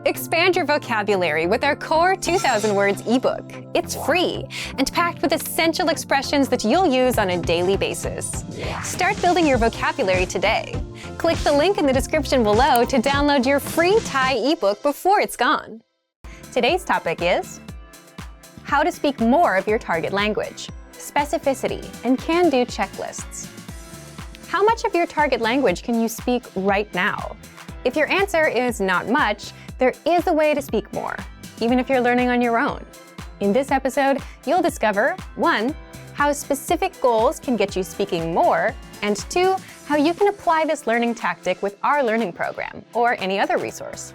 Expand your vocabulary with our Core 2000 Words ebook. It's free and packed with essential expressions that you'll use on a daily basis. Start building your vocabulary today. Click the link in the description below to download your free Thai ebook before it's gone. Today's topic is how to speak more of your target language, specificity, and can-do checklists. How much of your target language can you speak right now? If your answer is not much, there is a way to speak more, even if you're learning on your own. In this episode, you'll discover 1. How specific goals can get you speaking more, and 2. How you can apply this learning tactic with our learning program or any other resource.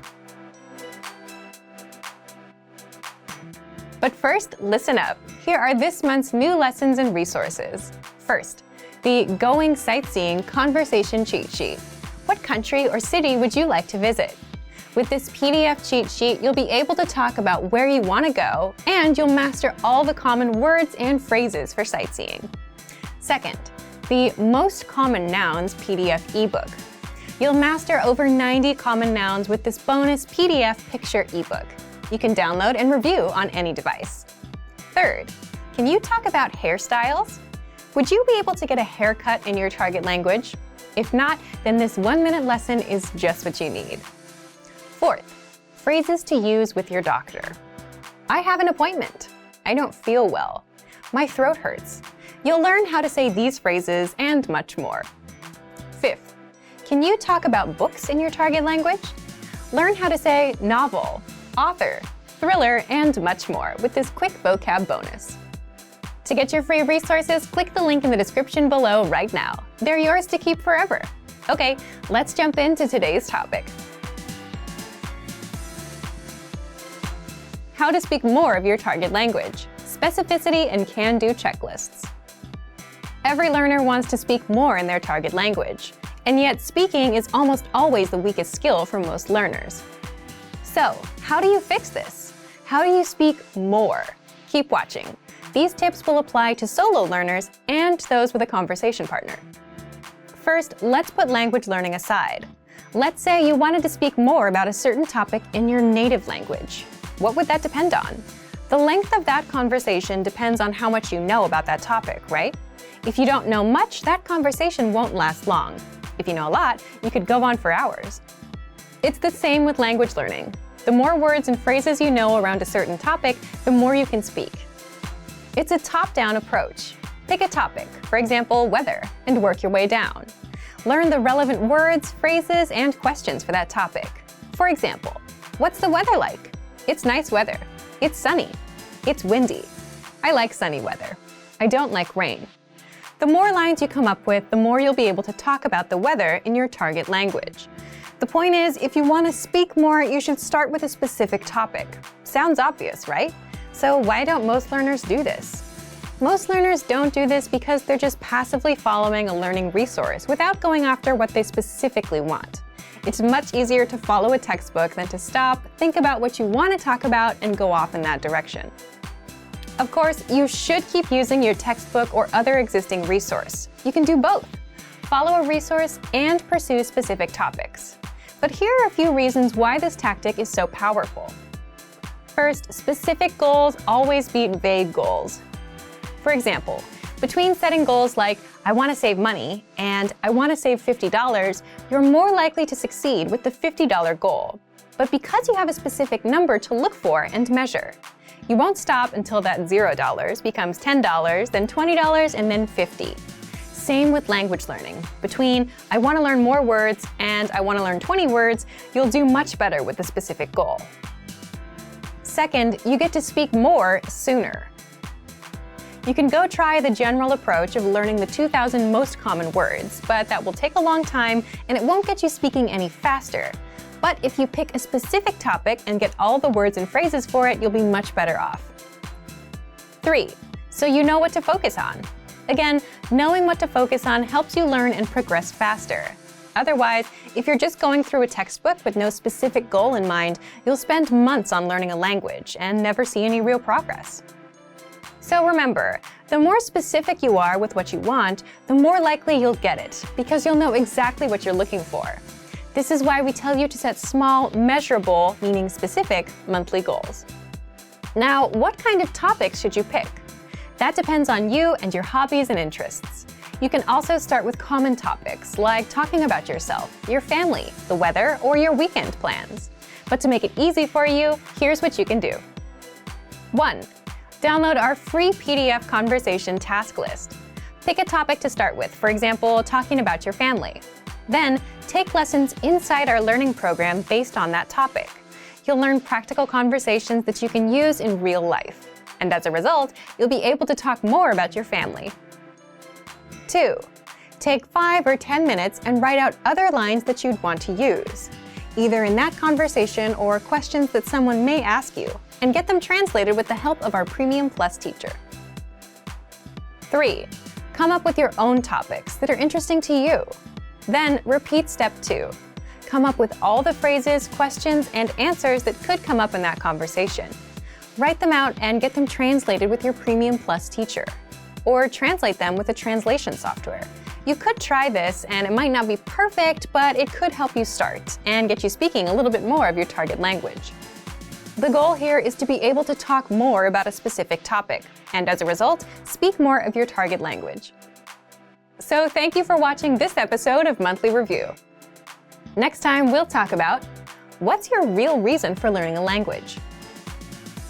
But first, listen up. Here are this month's new lessons and resources. First, the Going Sightseeing Conversation Cheat Sheet. What country or city would you like to visit? With this PDF cheat sheet, you'll be able to talk about where you want to go, and you'll master all the common words and phrases for sightseeing. Second, the Most Common Nouns PDF ebook. You'll master over 90 common nouns with this bonus PDF picture ebook. You can download and review on any device. Third, can you talk about hairstyles? Would you be able to get a haircut in your target language? If not, then this 1-minute lesson is just what you need. Fourth, phrases to use with your doctor. I have an appointment. I don't feel well. My throat hurts. You'll learn how to say these phrases and much more. Fifth, can you talk about books in your target language? Learn how to say novel, author, thriller, and much more with this quick vocab bonus. To get your free resources, click the link in the description below right now. They're yours to keep forever. Okay, let's jump into today's topic. How to speak more of your target language, specificity and can-do checklists. Every learner wants to speak more in their target language, and yet speaking is almost always the weakest skill for most learners. So, how do you fix this? How do you speak more? Keep watching. These tips will apply to solo learners and those with a conversation partner. First, let's put language learning aside. Let's say you wanted to speak more about a certain topic in your native language. What would that depend on? The length of that conversation depends on how much you know about that topic, right? If you don't know much, that conversation won't last long. If you know a lot, you could go on for hours. It's the same with language learning. The more words and phrases you know around a certain topic, the more you can speak. It's a top-down approach. Pick a topic, for example, weather, and work your way down. Learn the relevant words, phrases, and questions for that topic. For example, what's the weather like? It's nice weather. It's sunny. It's windy. I like sunny weather. I don't like rain. The more lines you come up with, the more you'll be able to talk about the weather in your target language. The point is, if you want to speak more, you should start with a specific topic. Sounds obvious, right? So why don't most learners do this? Most learners don't do this because they're just passively following a learning resource without going after what they specifically want. It's much easier to follow a textbook than to stop, think about what you want to talk about, and go off in that direction. Of course, you should keep using your textbook or other existing resource. You can do both. Follow a resource and pursue specific topics. But here are a few reasons why this tactic is so powerful. First, specific goals always beat vague goals. For example, between setting goals like, I want to save money, and I want to save $50, you're more likely to succeed with the $50 goal. But because you have a specific number to look for and measure, you won't stop until that $0 becomes $10, then $20, and then $50. Same with language learning. Between, I want to learn more words, and I want to learn 20 words, you'll do much better with the specific goal. Second, you get to speak more sooner. You can go try the general approach of learning the 2,000 most common words, but that will take a long time and it won't get you speaking any faster. But if you pick a specific topic and get all the words and phrases for it, you'll be much better off. 3. So you know what to focus on. Again, knowing what to focus on helps you learn and progress faster. Otherwise, if you're just going through a textbook with no specific goal in mind, you'll spend months on learning a language and never see any real progress. So remember, the more specific you are with what you want, the more likely you'll get it, because you'll know exactly what you're looking for. This is why we tell you to set small, measurable, meaning specific, monthly goals. Now, what kind of topics should you pick? That depends on you and your hobbies and interests. You can also start with common topics, like talking about yourself, your family, the weather, or your weekend plans. But to make it easy for you, here's what you can do. 1. Download our free PDF conversation task list. Pick a topic to start with, for example, talking about your family. Then, take lessons inside our learning program based on that topic. You'll learn practical conversations that you can use in real life. And as a result, you'll be able to talk more about your family. 2. Take 5 or 10 minutes and write out other lines that you'd want to use, either in that conversation or questions that someone may ask you, and get them translated with the help of our Premium Plus teacher. 3. Come up with your own topics that are interesting to you. Then repeat step 2. Come up with all the phrases, questions, and answers that could come up in that conversation. Write them out and get them translated with your Premium Plus teacher. Or translate them with a translation software. You could try this, and it might not be perfect, but it could help you start and get you speaking a little bit more of your target language. The goal here is to be able to talk more about a specific topic, and as a result, speak more of your target language. So thank you for watching this episode of Monthly Review. Next time, we'll talk about what's your real reason for learning a language?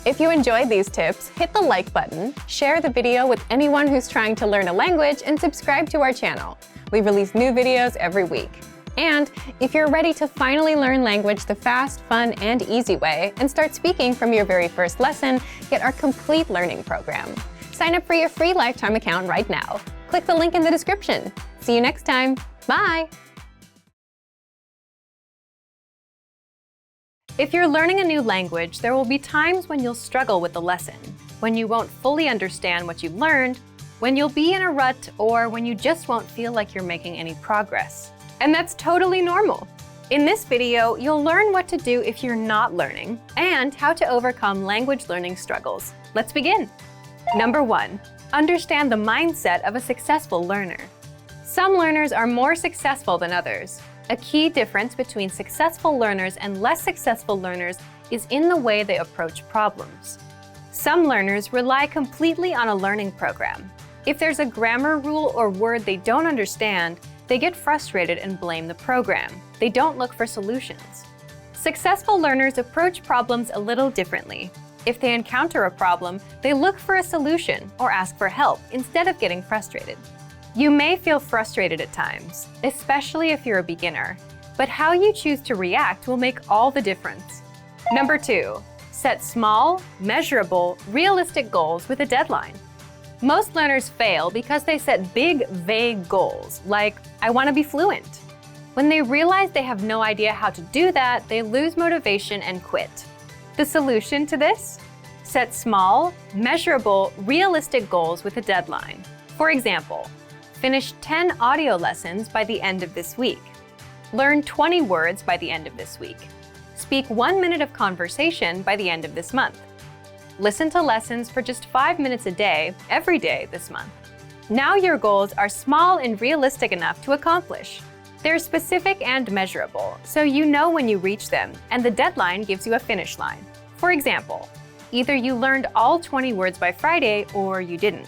If you enjoyed these tips, hit the like button, share the video with anyone who's trying to learn a language, and subscribe to our channel. We release new videos every week. And if you're ready to finally learn language the fast, fun, and easy way, and start speaking from your very first lesson, get our complete learning program. Sign up for your free lifetime account right now. Click the link in the description. See you next time. Bye! If you're learning a new language, there will be times when you'll struggle with the lesson, when you won't fully understand what you've learned, when you'll be in a rut, or when you just won't feel like you're making any progress. And that's totally normal. In this video, you'll learn what to do if you're not learning, and how to overcome language learning struggles. Let's begin. Number 1. Understand the mindset of a successful learner. Some learners are more successful than others. A key difference between successful learners and less successful learners is in the way they approach problems. Some learners rely completely on a learning program. If there's a grammar rule or word they don't understand, they get frustrated and blame the program. They don't look for solutions. Successful learners approach problems a little differently. If they encounter a problem, they look for a solution or ask for help instead of getting frustrated. You may feel frustrated at times, especially if you're a beginner, but how you choose to react will make all the difference. Number 2, set small, measurable, realistic goals with a deadline. Most learners fail because they set big, vague goals, like, I want to be fluent. When they realize they have no idea how to do that, they lose motivation and quit. The solution to this? Set small, measurable, realistic goals with a deadline. For example, finish 10 audio lessons by the end of this week. Learn 20 words by the end of this week. Speak 1 minute of conversation by the end of this month. Listen to lessons for just 5 minutes a day, every day this month. Now your goals are small and realistic enough to accomplish. They're specific and measurable, so you know when you reach them, and the deadline gives you a finish line. For example, either you learned all 20 words by Friday or you didn't.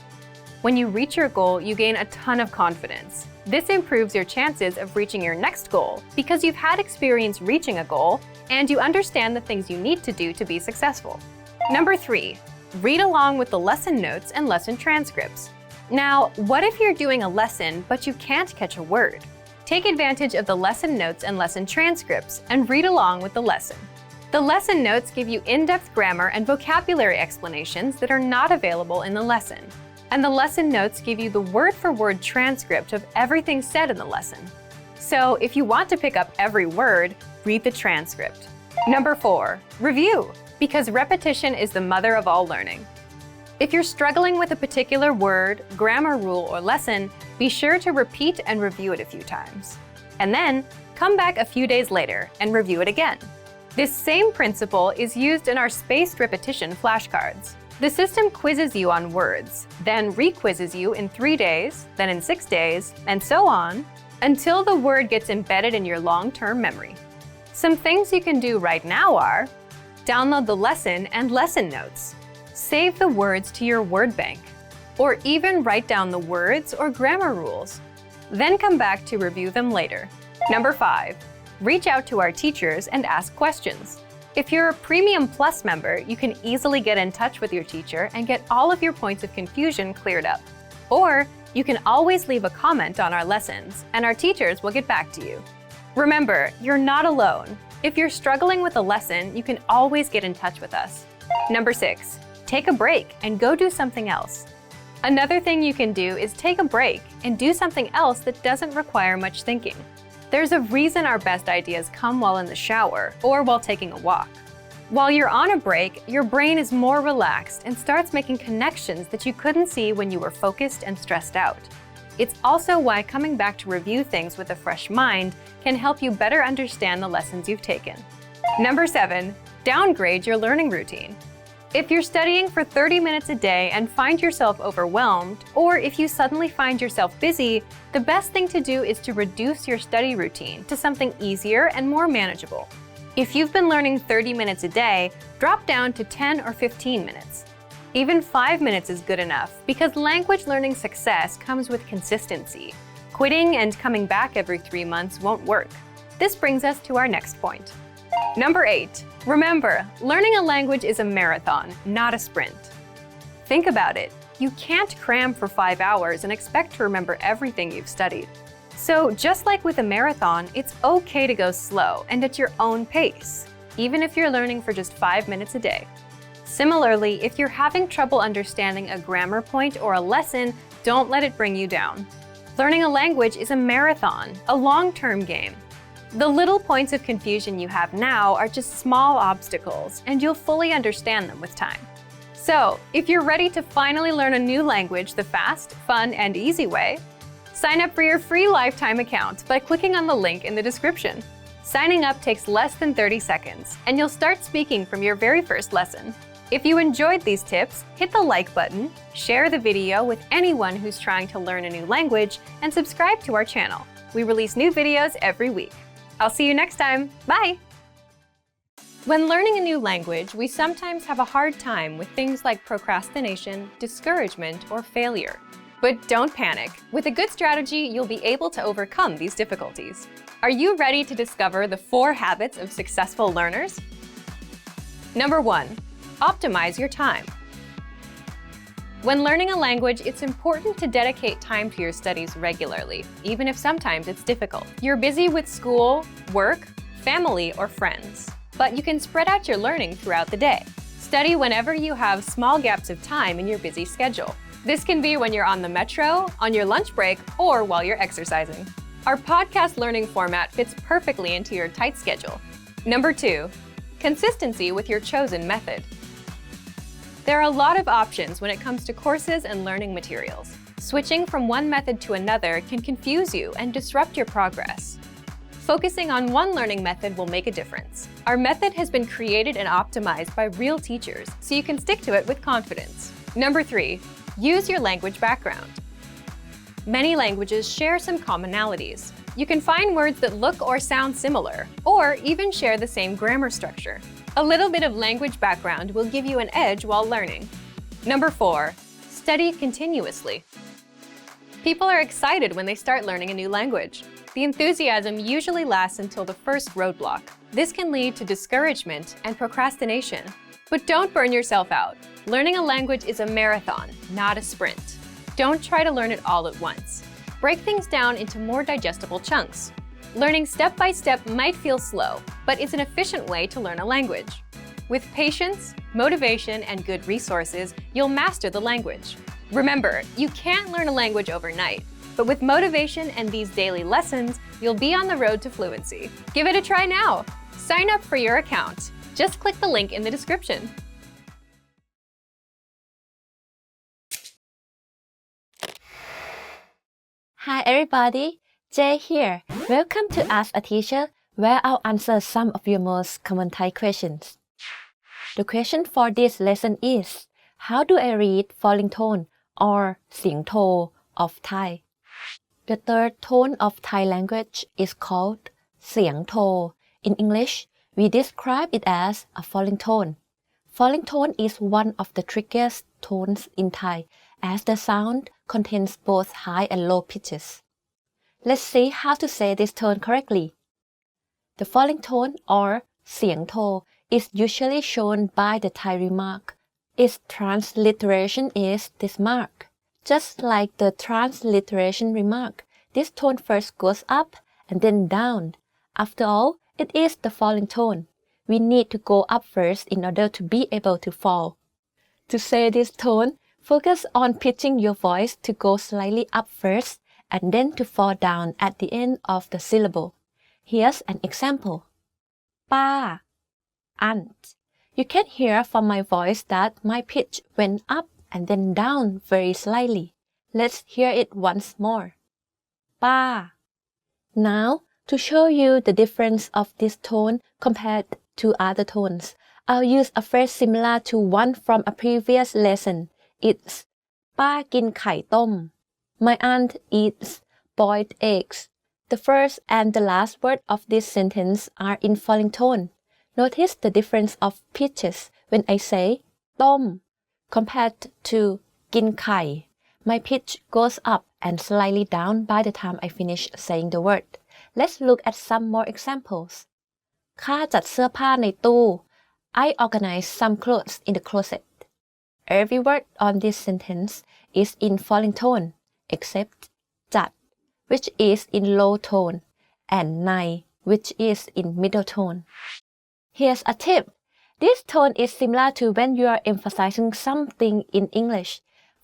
When you reach your goal, you gain a ton of confidence. This improves your chances of reaching your next goal because you've had experience reaching a goal and you understand the things you need to do to be successful. Number 3, read along with the lesson notes and lesson transcripts. Now, what if you're doing a lesson but you can't catch a word? Take advantage of the lesson notes and lesson transcripts and read along with the lesson. The lesson notes give you in-depth grammar and vocabulary explanations that are not available in the lesson. And the lesson notes give you the word-for-word transcript of everything said in the lesson. So if you want to pick up every word, read the transcript. Number 4, review, because repetition is the mother of all learning. If you're struggling with a particular word, grammar rule, or lesson, be sure to repeat and review it a few times. And then, come back a few days later and review it again. This same principle is used in our spaced repetition flashcards. The system quizzes you on words, then re-quizzes you in 3 days, then in 6 days, and so on. until the word gets embedded in your long-term memory. Some things you can do right now are download the lesson and lesson notes, save the words to your word bank, or even write down the words or grammar rules. Then come back to review them later. Number 5. Reach out to our teachers and ask questions. If you're a Premium Plus member, you can easily get in touch with your teacher and get all of your points of confusion cleared up. Or you can always leave a comment on our lessons, and our teachers will get back to you. Remember, you're not alone. If you're struggling with a lesson, you can always get in touch with us. Number 6. Take a break and go do something else. Another thing you can do is take a break and do something else that doesn't require much thinking. There's a reason our best ideas come while in the shower or while taking a walk. While you're on a break, your brain is more relaxed and starts making connections that you couldn't see when you were focused and stressed out. It's also why coming back to review things with a fresh mind can help you better understand the lessons you've taken. Number 7. Downgrade your learning routine. If you're studying for 30 minutes a day and find yourself overwhelmed, or if you suddenly find yourself busy, the best thing to do is to reduce your study routine to something easier and more manageable. If you've been learning 30 minutes a day, drop down to 10 or 15 minutes. Even 5 minutes is good enough because language learning success comes with consistency. Quitting and coming back every 3 months won't work. This brings us to our next point. Number 8. Remember, learning a language is a marathon, not a sprint. Think about it. You can't cram for 5 hours and expect to remember everything you've studied. So just like with a marathon, it's okay to go slow and at your own pace, even if you're learning for just 5 minutes a day. Similarly, if you're having trouble understanding a grammar point or a lesson, don't let it bring you down. Learning a language is a marathon, a long-term game. The little points of confusion you have now are just small obstacles, and you'll fully understand them with time. So, if you're ready to finally learn a new language the fast, fun, and easy way, sign up for your free lifetime account by clicking on the link in the description. Signing up takes less than 30 seconds, and you'll start speaking from your very first lesson. If you enjoyed these tips, hit the like button, share the video with anyone who's trying to learn a new language, and subscribe to our channel. We release new videos every week. I'll see you next time. Bye! When learning a new language, we sometimes have a hard time with things like procrastination, discouragement, or failure. But don't panic. With a good strategy, you'll be able to overcome these difficulties. Are you ready to discover the 4 habits of successful learners? Number 1. Optimize your time. When learning a language, it's important to dedicate time to your studies regularly, even if sometimes it's difficult. You're busy with school, work, family, or friends, but you can spread out your learning throughout the day. Study whenever you have small gaps of time in your busy schedule. This can be when you're on the metro, on your lunch break, or while you're exercising. Our podcast learning format fits perfectly into your tight schedule. Number 2. Consistency with your chosen method. There are a lot of options when it comes to courses and learning materials. Switching from one method to another can confuse you and disrupt your progress. Focusing on one learning method will make a difference. Our method has been created and optimized by real teachers, so you can stick to it with confidence. Number 3. Use your language background. Many languages share some commonalities. You can find words that look or sound similar, or even share the same grammar structure. A little bit of language background will give you an edge while learning. Number 4. Study continuously. People are excited when they start learning a new language. The enthusiasm usually lasts until the first roadblock. This can lead to discouragement and procrastination. But don't burn yourself out. Learning a language is a marathon, not a sprint. Don't try to learn it all at once. Break things down into more digestible chunks. Learning step by step might feel slow, but it's an efficient way to learn a language. With patience, motivation, and good resources, you'll master the language. Remember, you can't learn a language overnight, but with motivation and these daily lessons, you'll be on the road to fluency. Give it a try now. Sign up for your account. Just click the link in the description. Hi everybody, Jay here. Welcome to Ask a Teacher, where I'll answer some of your most common Thai questions. The question for this lesson is, how do I read falling tone or เสียงโท of Thai? The third tone of Thai language is called เสียงโท In English, we describe it as a falling tone. Falling tone is one of the trickiest tones in Thai as the sound contains both high and low pitches. Let's see how to say this tone correctly. The falling tone or เสียงโท is usually shown by the Thai remark. Its transliteration is this mark. Just like the transliteration remark, this tone first goes up and then down. After all, it is the falling tone. We need to go up first in order to be able to fall. To say this tone, focus on pitching your voice to go slightly up first and then to fall down at the end of the syllable. Here's an example. ป้า aunt. You can hear from my voice that my pitch went up and then down very slightly. Let's hear it once more. ป้า Now, to show you the difference of this tone compared to other tones, I'll use a phrase similar to one from a previous lesson. It's ป้ากินไข่ต้ม My aunt eats boiled eggs. The first and the last word of this sentence are in falling tone. Notice the difference of pitches when I say ต้ม compared to กินไข่ My pitch goes up and slightly down by the time I finish saying the word. Let's look at some more examples. ข้าจัดเสื้อผ้าในตู้ I organize some clothes in the closet. Every word on this sentence is in falling tone except จัด which is in low tone and ใน which is in middle tone. Here's a tip. This tone is similar to when you are emphasizing something in English.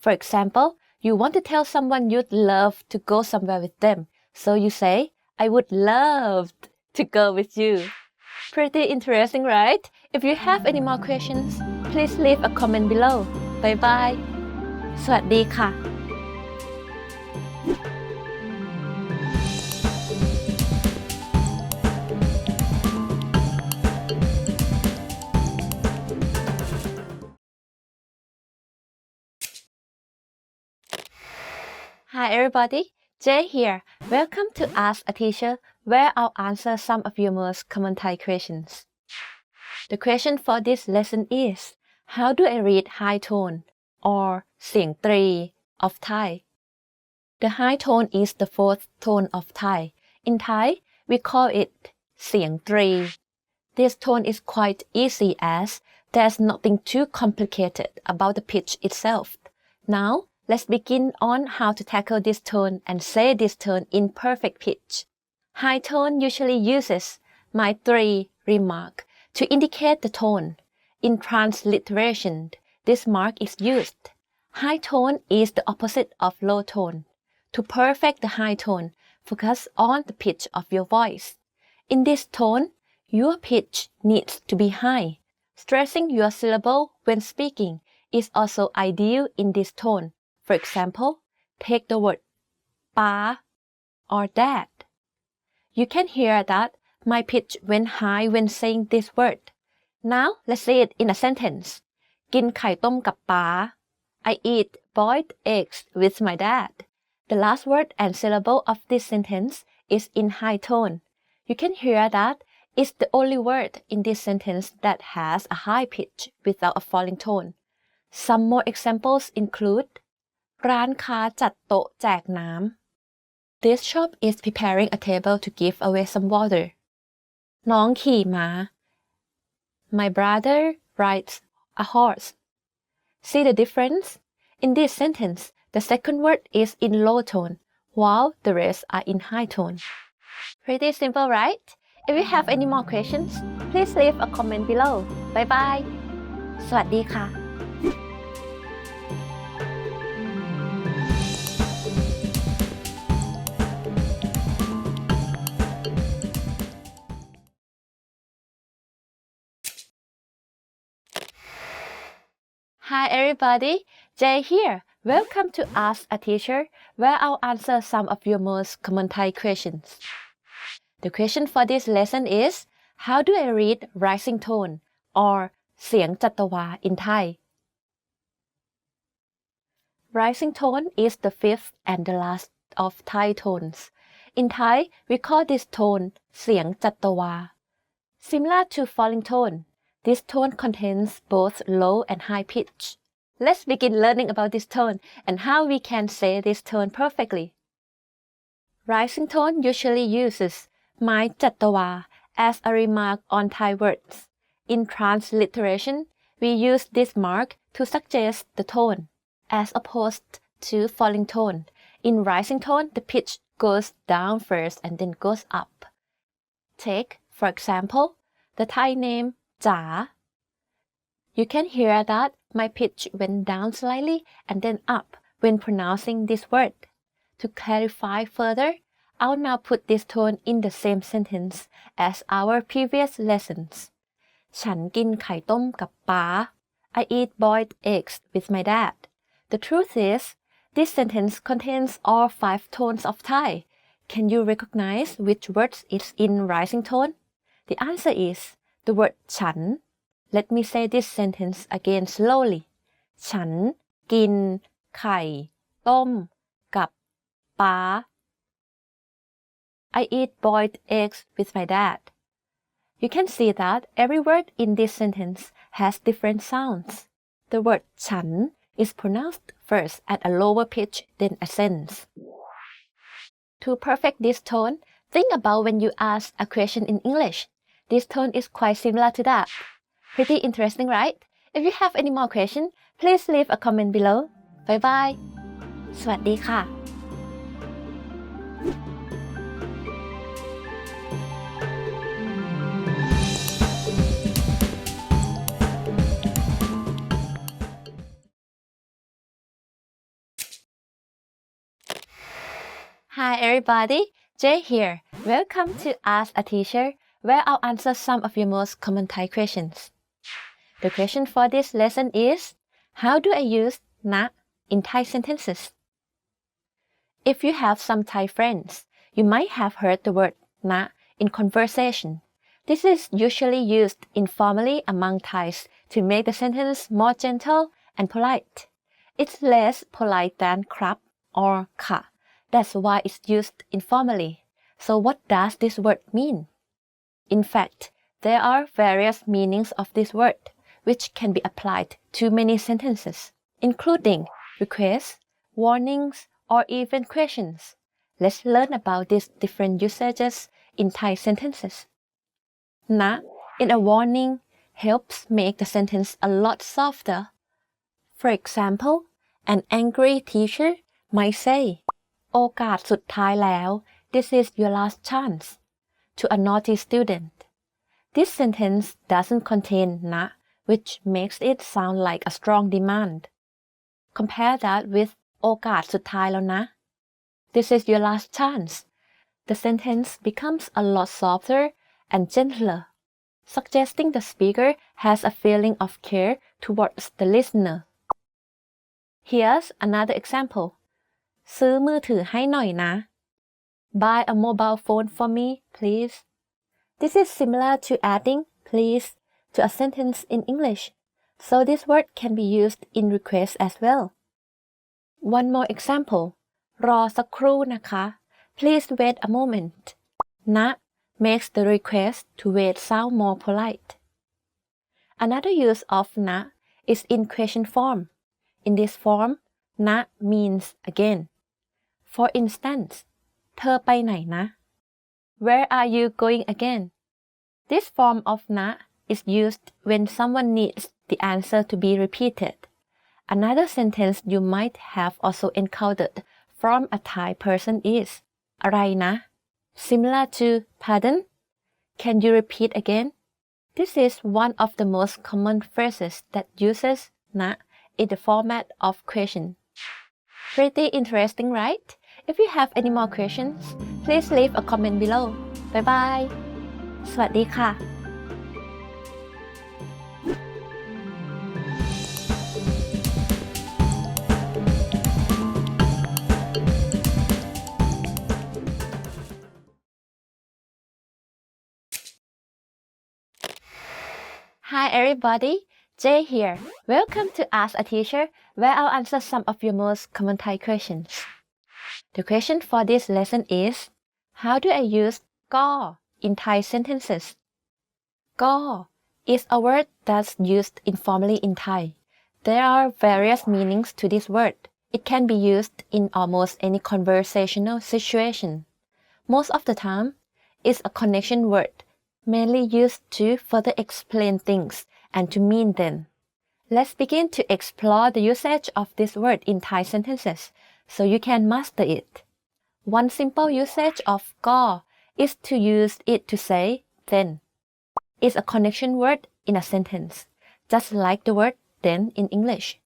For example, you want to tell someone you'd love to go somewhere with them. So you say, I would love to go with you. Pretty interesting, right? If you have any more questions, please leave a comment below. Bye bye. สวัสดีค่ะ Hi everybody, Jay here. Welcome to Ask a Teacher, where I'll answer some of your most common Thai questions. The question for this lesson is, how do I read high tone or เสียงตรี of Thai? The high tone is the fourth tone of Thai. In Thai, we call it เสียงตรี This tone is quite easy as there's nothing too complicated about the pitch itself. Now, let's begin on how to tackle this tone and say this tone in perfect pitch. High tone usually uses my 3 remark to indicate the tone. In transliteration, this mark is used. High tone is the opposite of low tone. To perfect the high tone, focus on the pitch of your voice. In this tone, your pitch needs to be high. Stressing your syllable when speaking is also ideal in this tone. For example, take the word ป๊า or dad. You can hear that my pitch went high when saying this word. Now, let's say it in a sentence. กินไข่ต้มกับป๊า I eat boiled eggs with my dad. The last word and syllable of this sentence is in high tone. You can hear that it's the only word in this sentence that has a high pitch without a falling tone. Some more examples include ร้านค้าจัดโต๊ะแจกน้ำ This shop is preparing a table to give away some water. น้องขี่ม้า My brother rides a horse. See the difference? In this sentence, the second word is in low tone, while the rest are in high tone. Pretty simple, right? If you have any more questions, please leave a comment below. Bye bye. สวัสดีค่ะ Hi everybody, Jay here. Welcome to Ask a Teacher, where I'll answer some of your most common Thai questions. The question for this lesson is, how do I read rising tone or เสียงจัตวา in Thai? Rising tone is the fifth and the last of Thai tones. In Thai, we call this tone เสียงจัตวา Similar to falling tone, this tone contains both low and high pitch. Let's begin learning about this tone and how we can say this tone perfectly. Rising tone usually uses ไม้จัตวา as a remark on Thai words. In transliteration, we use this mark to suggest the tone, as opposed to falling tone. In rising tone, the pitch goes down first and then goes up. Take, for example, the Thai name จ๋า You can hear that my pitch went down slightly and then up when pronouncing this word. To clarify further, I'll now put this tone in the same sentence as our previous lessons. ฉันกินไข่ต้มกับป๊า I eat boiled eggs with my dad. The truth is, this sentence contains all 5 tones of Thai. Can you recognize which words is in rising tone? The answer is the word ฉัน Let me say this sentence again slowly. ฉันกินไข่ต้มกับป๊า I eat boiled eggs with my dad. You can see that every word in this sentence has different sounds. The word ฉัน is pronounced first at a lower pitch than accents. To perfect this tone, think about when you ask a question in English. This tone is quite similar to that. Pretty interesting, right? If you have any more questions, please leave a comment below. Bye bye. สวัสดีค่ะ Hi everybody, Jay here. Welcome to Ask a Teacher, where I'll answer some of your most common Thai questions. The question for this lesson is, how do I use นะ in Thai sentences? If you have some Thai friends, you might have heard the word นะ in conversation. This is usually used informally among Thais to make the sentence more gentle and polite. It's less polite than ครับ or ค่ะ That's why it's used informally. So what does this word mean? In fact, there are various meanings of this word, which can be applied to many sentences, including requests, warnings, or even questions. Let's learn about these different usages in Thai sentences. นะ in a warning helps make the sentence a lot softer. For example, an angry teacher might say, โอกาสสุดท้ายแล้ว This is your last chance. To a naughty student. This sentence doesn't contain นะ which makes it sound like a strong demand. Compare that with โอกาสสุดท้ายแล้วนะ This is your last chance. The sentence becomes a lot softer and gentler, suggesting the speaker has a feeling of care towards the listener. Here's another example. ซื้อมือถือให้หน่อยนะ Buy a mobile phone for me, please. This is similar to adding please to a sentence in English, so this word can be used in requests as well. One more example. รอสักครู่นะคะ Please wait a moment. นะ makes the request to wait sound more polite. Another use of นะ is in question form. In this form, นะ means again. For instance, เธอไปไหนนะ Where are you going again? This form of นะ is used when someone needs the answer to be repeated. Another sentence you might have also encountered from a Thai person is อะไรนะ Similar to pardon? Can you repeat again? This is one of the most common phrases that uses นะ in the format of question. Pretty interesting, right? If you have any more questions, please leave a comment below. Bye bye. สวัสดีค่ะ Hi everybody, Jay here. Welcome to Ask a Teacher, where I'll answer some of your most common Thai questions. The question for this lesson is, how do I use ก็ in Thai sentences? ก็ is a word that's used informally in Thai. There are various meanings to this word. It can be used in almost any conversational situation. Most of the time, it's a connection word, mainly used to further explain things and to mean them. Let's begin to explore the usage of this word in Thai sentences so you can master it. One simple usage of ก็ is to use it to say then. It's a connection word in a sentence, just like the word then in English.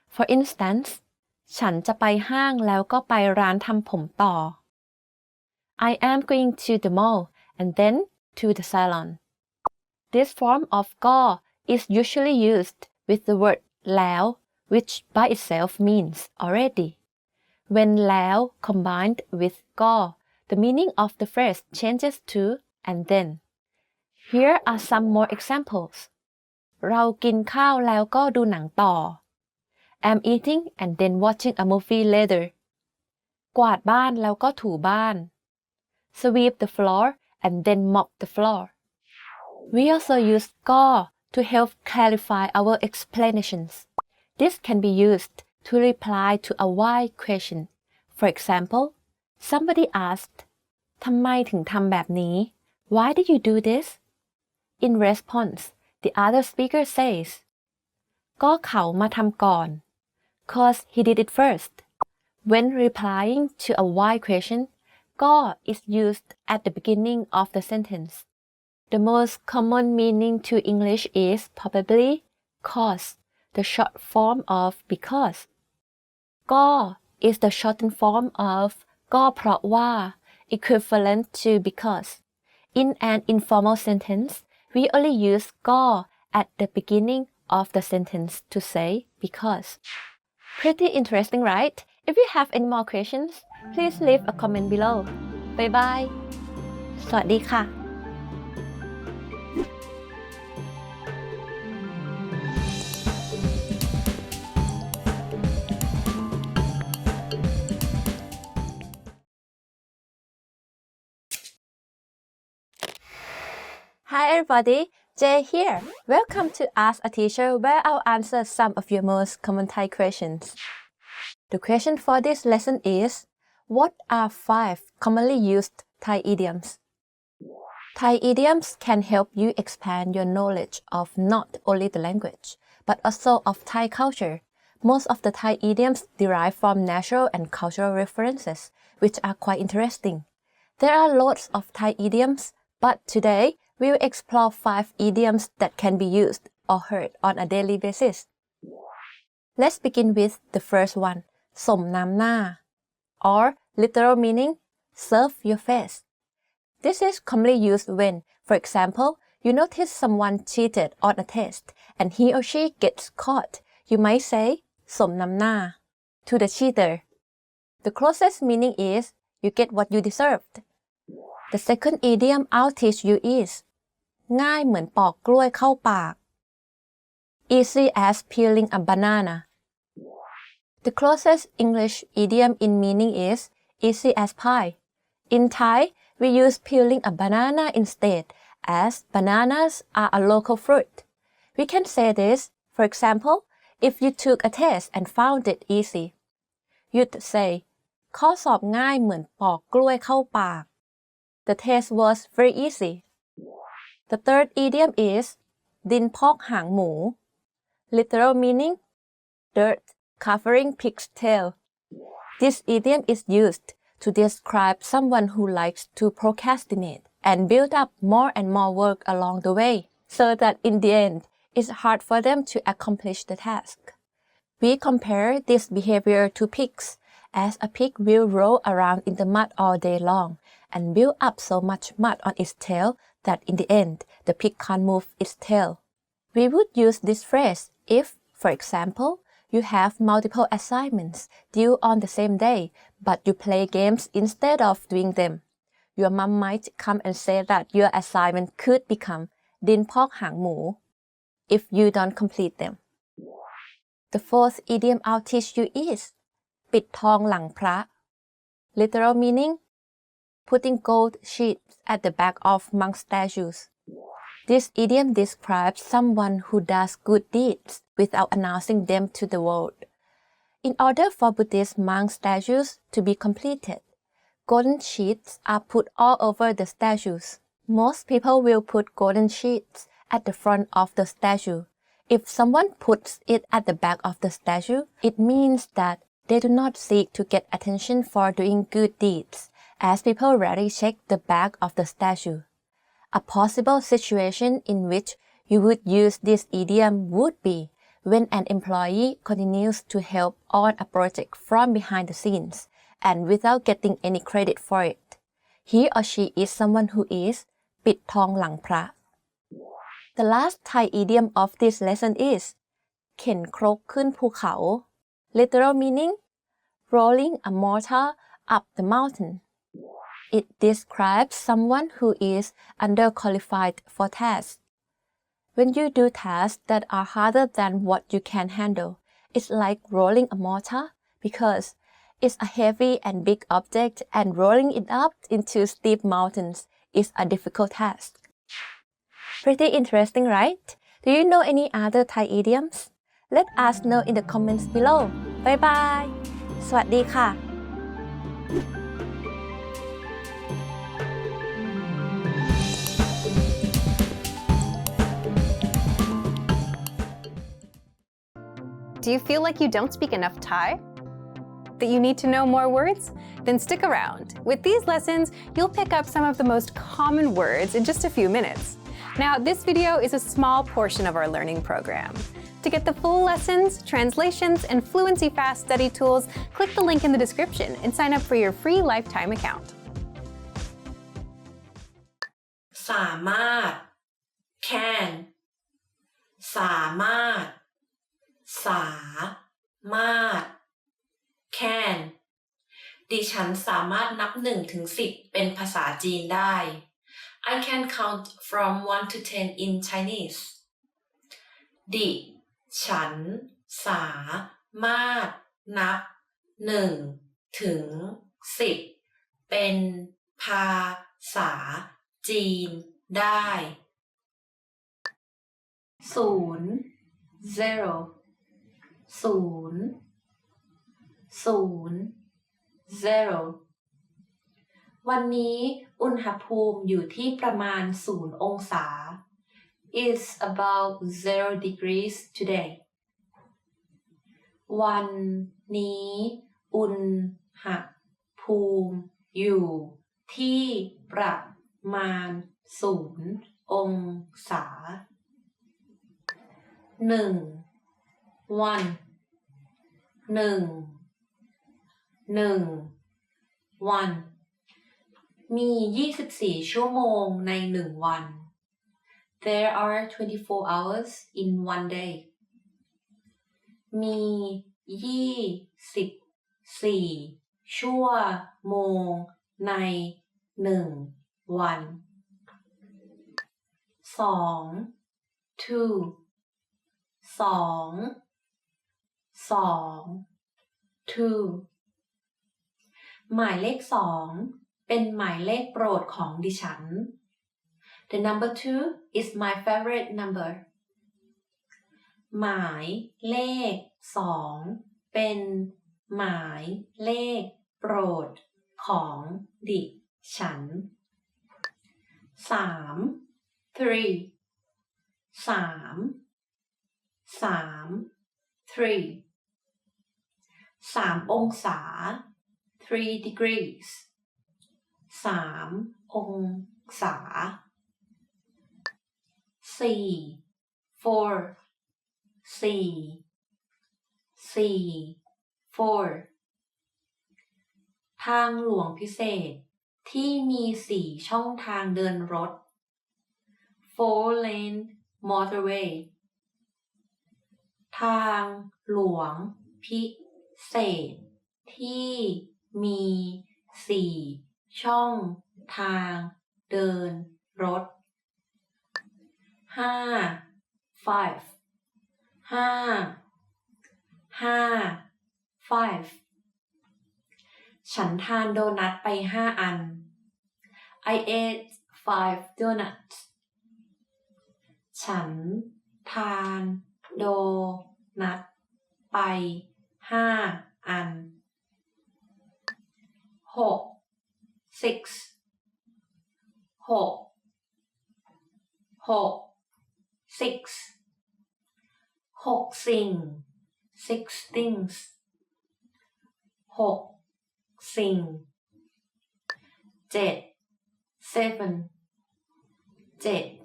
For instance, ฉันจะไปห้างแล้วก็ไปร้านทำผมต่อ I am going to the mall and then to the salon. This form of ก็ is usually used with the word แล้ว which by itself means already. When แล้ว combined with ก็ the meaning of the phrase changes to and then. Here are some more examples. เรากินข้าวแล้วก็ดูหนังต่อ I'm eating and then watching a movie later. กวาดบ้านแล้วก็ถูบ้าน Sweep the floor and then mop the floor. We also use ก็ to help clarify our explanations. This can be used to reply to a why question. For example, somebody asked, ทำไมถึงทำแบบนี้ Why did you do this? In response, the other speaker says, ก็เขามาทำก่อน cause he did it first. When replying to a why question, ก็ is used at the beginning of the sentence. The most common meaning to English is probably cause, the short form of because. ก็ is the shortened form of ก็เพราะว่า equivalent to because. In an informal sentence, we only use ก็ at the beginning of the sentence to say because. Pretty interesting, right? If you have any more questions, please leave a comment below. Bye bye. สวัสดีค่ะ Hi everybody, Jay here. Welcome to Ask a Teacher, where I'll answer some of your most common Thai questions. The question for this lesson is, what are 5 commonly used Thai idioms? Thai idioms can help you expand your knowledge of not only the language, but also of Thai culture. Most of the Thai idioms derive from natural and cultural references, which are quite interesting. There are lots of Thai idioms, but today, we will explore 5 idioms that can be used or heard on a daily basis. Let's begin with the first one, สมน้ำหน้า or literal meaning, serve your face. This is commonly used when, for example, you notice someone cheated on a test and he or she gets caught. You might say สมน้ำหน้า to the cheater. The closest meaning is, you get what you deserved. The second idiom I'll teach you is ง่ายเหมือนปอกกล้วยเข้าปาก easy as peeling a banana. The closest English idiom in meaning is easy as pie. In Thai, we use peeling a banana instead, as bananas are a local fruit. We can say this, for example, if you took a test and found it easy. You'd say ข้อสอบง่ายเหมือนปอกกล้วยเข้าปากThe test was very easy. The third idiom is ดินพอกหางหมู Literal meaning, dirt covering pig's tail. This idiom is used to describe someone who likes to procrastinate and build up more and more work along the way, so that in the end, it's hard for them to accomplish the task. We compare this behavior to pigs, as a pig will roll around in the mud all day long and build up so much mud on its tail that in the end, the pig can't move its tail. We would use this phrase if, for example, you have multiple assignments due on the same day, but you play games instead of doing them. Your mom might come and say that your assignment could become ดินพอกหางหมู if you don't complete them. The fourth idiom I'll teach you is ปิดทองหลังพระ Literal meaning: putting gold sheets at the back of monk statues. This idiom describes someone who does good deeds without announcing them to the world. In order for Buddhist monk statues to be completed, golden sheets are put all over the statues. Most people will put golden sheets at the front of the statue. If someone puts it at the back of the statue, it means that they do not seek to get attention for doing good deeds, as people rarely check the back of the statue. A possible situation in which you would use this idiom would be when an employee continues to help on a project from behind the scenes and without getting any credit for it. He or she is someone who is ปิดทองหลังพระ The last Thai idiom of this lesson is เข็นครกขึ้นภูเขา Literal meaning: rolling a mortar up the mountain. It describes someone who is underqualified for tasks. When you do tasks that are harder than what you can handle, it's like rolling a mortar because it's a heavy and big object, and rolling it up into steep mountains is a difficult task. Pretty interesting, right? Do you know any other Thai idioms? Let us know in the comments below. Bye bye. สวัสดีค่ะ Do you feel like you don't speak enough Thai? That you need to know more words? Then stick around. With these lessons, you'll pick up some of the most common words in just a few minutes. Now, this video is a small portion of our learning program. To get the full lessons, translations, and Fluency Fast study tools, click the link in the description and sign up for your free lifetime account. สามารถ can สามารถ สามารถ can ดิฉันสามารถนับ1 ถึง 10เป็นภาษาจีนได้ I can count from 1 to 10 in Chinese ดิฉันสามารถนับ1 ถึง 10เป็นภาษาจีนได้0 วันนี้อุณหภูมิอยู่ที่ประมาณ0 องศา It's about 0 degrees today วันนี้อุณหภูมิอยู่ที่ประมาณ0 องศา1 วันมี24 ชั่วโมงใน1 วัน There are 24 hours in one day มี24 ชั่วโมงใน1 วัน2 หมายเลข 2เป็นหมายเลขโปรดของดิฉัน The number 2 is my favorite number หมายเลข 2เป็นหมายเลขโปรดของดิฉัน3 3 องศา3 degrees 3 องศา4 ทางหลวงพิเศษที่มี4 ช่องทางเดินรถ 4-lane motorway ทางหลวงพิเศษที่มี4 ช่องทางเดินรถ5 ฉันทานโดนัทไป5 อัน I ate 5 donuts ฉันทานโดนัทไป5 อัน 6 6 6 6 6 6 สิ่ง six things 6 สิ่ง 7 seven 7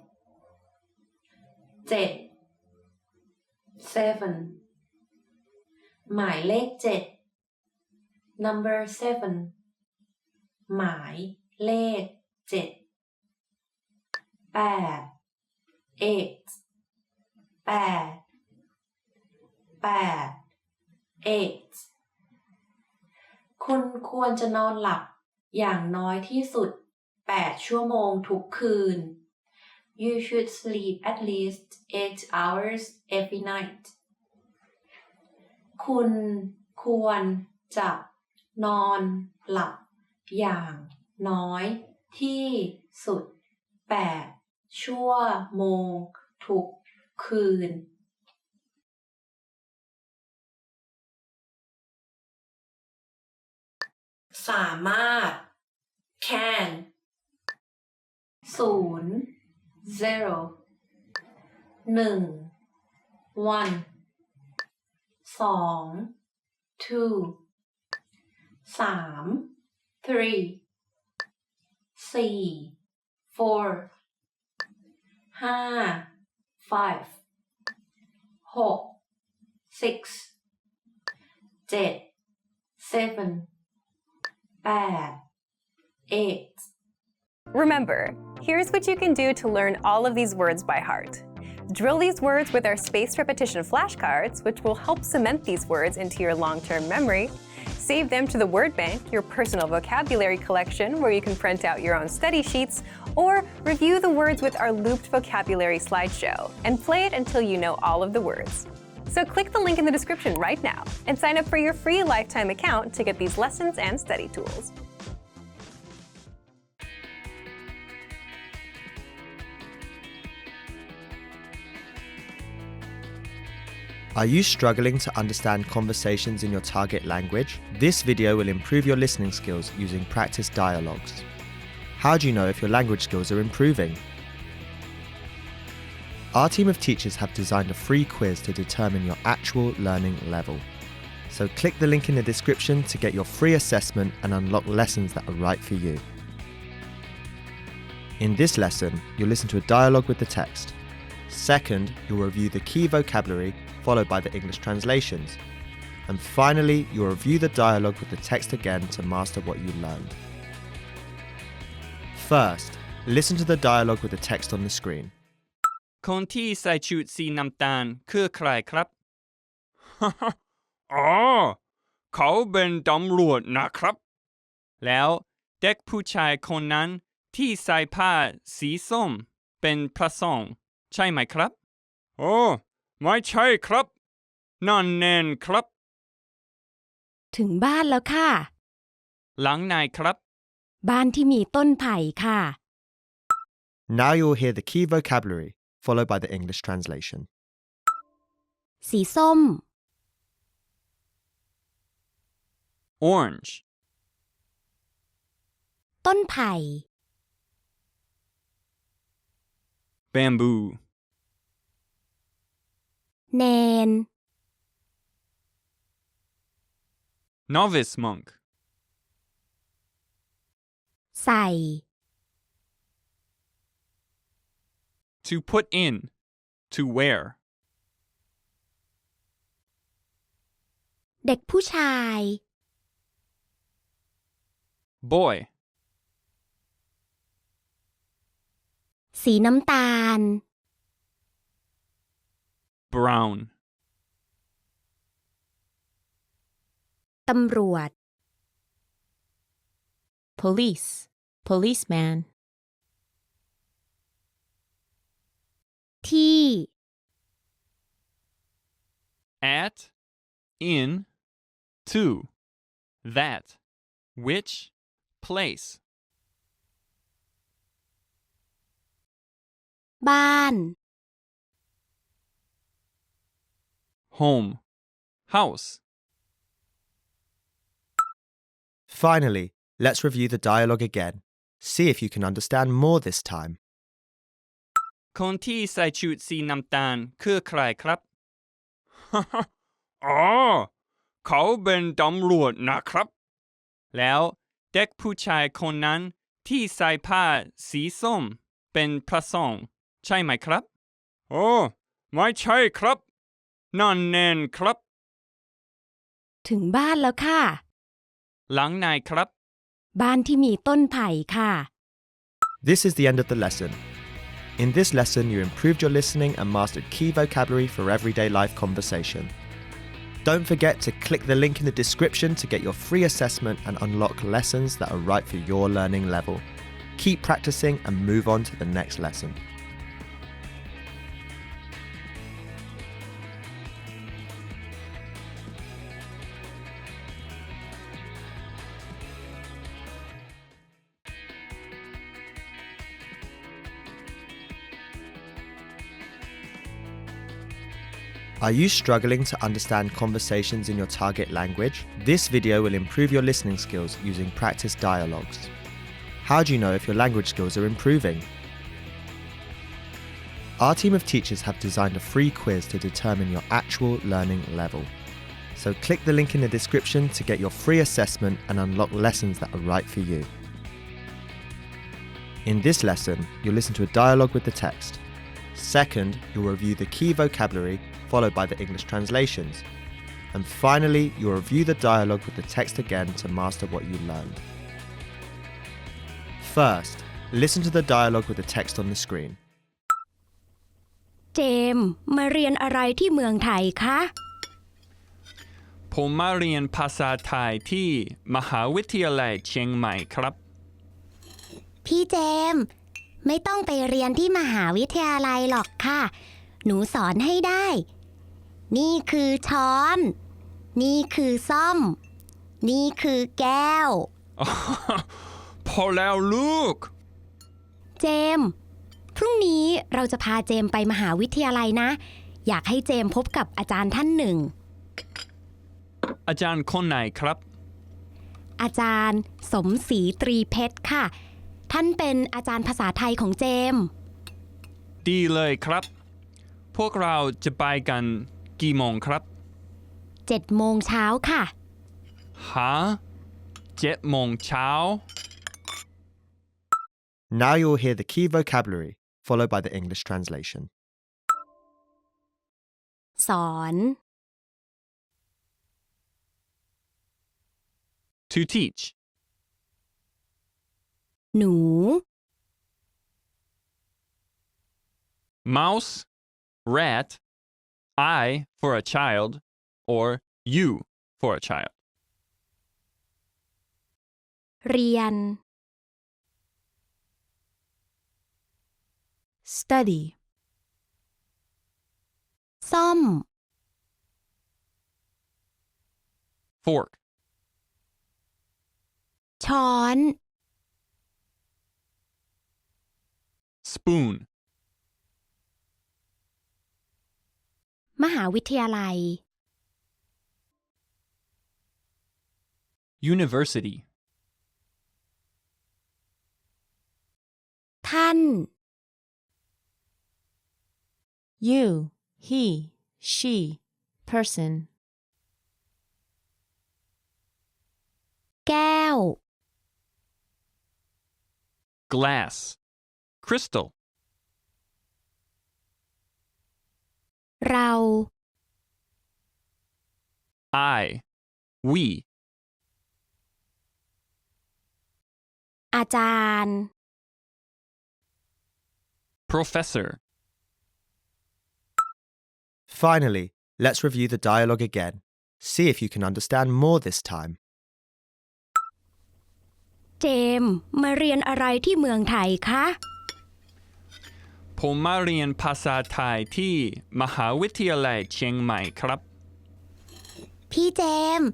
7 seven หมายเลข7 number 7 หมายเลข7 8 eight 8 eight คุณควรจะนอนหลับอย่างน้อยที่สุด8 ชั่วโมงทุกคืน You should sleep at least 8 hours every night คุณควรจะนอนหลับอย่างน้อยที่สุด8 ชั่วโมงทุกคืนสามารถ can 0 zero 1 one 2 two 3 three 4 four 5 five 6 six 7 seven 8 eight Remember, here's what you can do to learn all of these words by heart. Drill these words with our spaced repetition flashcards, which will help cement these words into your long-term memory. Save them to the word bank, your personal vocabulary collection, where you can print out your own study sheets, or review the words with our looped vocabulary slideshow, and play it until you know all of the words. So click the link in the description right now and sign up for your free lifetime account to get these lessons and study tools. Are you struggling to understand conversations in your target language? This video will improve your listening skills using practice dialogues. How do you know if your language skills are improving? Our team of teachers have designed a free quiz to determine your actual learning level. So click the link in the description to get your free assessment and unlock lessons that are right for you. In this lesson, you'll listen to a dialogue with the text. Second, you'll review the key vocabulary followed by the English translations. And finally, you'll review the dialogue with the text again to master what you learned. First, listen to the dialogue with the text on the screen. คนที่ใส่ชุดสีน้ำตาลคือใครครับ อ๋อ เขาเป็นตำรวจนะครับ แล้วเด็กผู้ชายคนนั้นที่ใส่ผ้าสีส้มเป็นพระสงฆ์ใช่ไหมครับ โอ้ไม่ใช่ครับนั่นแน่นครับ ถึงบ้านแล้วค่ะ หลังไหนครับ บ้านที่มีต้นไผ่ค่ะ Now you'll hear the key vocabulary, followed by the English translation. สีส้ม orange ต้นไผ่ bamboo แนน novice monk ใส่ to put in to wear เด็กผู้ชาย boy สีน้ำตาล brown ตำรวจ police policeman ที่ at in to that which place บ้าน home house Finally, let's review the dialogue again. See if you can understand more this time. คนที่ใส่ชุดสีน้ำตาลคือใครครับ อ๋อเขาเป็นตำรวจนะครับ แล้วเด็กผู้ชายคนนั้นที่ใส่ผ้าสีส้มเป็นพระสงฆ์ใช่ไหมครับโอ้ไม่ใช่ครับนั่นแน่นครับ ถึงบ้านแล้วค่ะ หลังไหนครับ บ้านที่มีต้นไผ่ค่ะ This is the end of the lesson. In this lesson, you improved your listening and mastered key vocabulary for everyday life conversation. Don't forget to click the link in the description to get your free assessment and unlock lessons that are right for your learning level. Keep practicing and move on to the next lesson. Are you struggling to understand conversations in your target language? This video will improve your listening skills using practice dialogues. How do you know if your language skills are improving? Our team of teachers have designed a free quiz to determine your actual learning level. So click the link in the description to get your free assessment and unlock lessons that are right for you. In this lesson, you'll listen to a dialogue with the text. Second, you'll review the key vocabulary followed by the English translations. And finally, you'll review the dialogue with the text again to master what you learned. First, listen to the dialogue with the text on the screen. เจมส์มาเรียนอะไรที่เมืองไทยคะ ผมมาเรียนภาษาไทยที่มหาวิทยาลัยเชียงใหม่ครับ พี่เจมส์ไม่ต้องไปเรียนที่มหาวิทยาลัยหรอกค่ะ หนูสอนให้ได้ นี่คือช้อน นี่คือซ่อม นี่คือแก้ว พอแล้วลูก เจมส์พรุ่งนี้เราจะพาเจมส์ไปมหาวิทยาลัยนะ อยากให้เจมส์พบกับอาจารย์ท่านหนึ่ง อาจารย์คนไหนครับ อาจารย์สมศรีตรีเพชรค่ะ ท่านเป็นอาจารย์ภาษาไทยของเจมส์ ดีเลยครับ พวกเราจะไปกันกี่โมงครับ 7 โมงเช้าค่ะ ฮะ7 โมงเช้า Now you'll hear the key vocabulary, followed by the English translation. สอน to teach หนู mouse rat I for a child or you for a child เรียน study ซ่อม fork ช้อน spoon มหาวิทยาลัย university ท่าน you he she person แก้ว glass crystal เรา I we อาจารย์ professor Finally, let's review the dialogue again. See if you can understand more this time. เจมส์มาเรียนอะไรที่เมืองไทยคะ ผมมาเรียนภาษาไทยที่มหาวิทยาลัยเชียงใหม่ครับ พี่เจมส์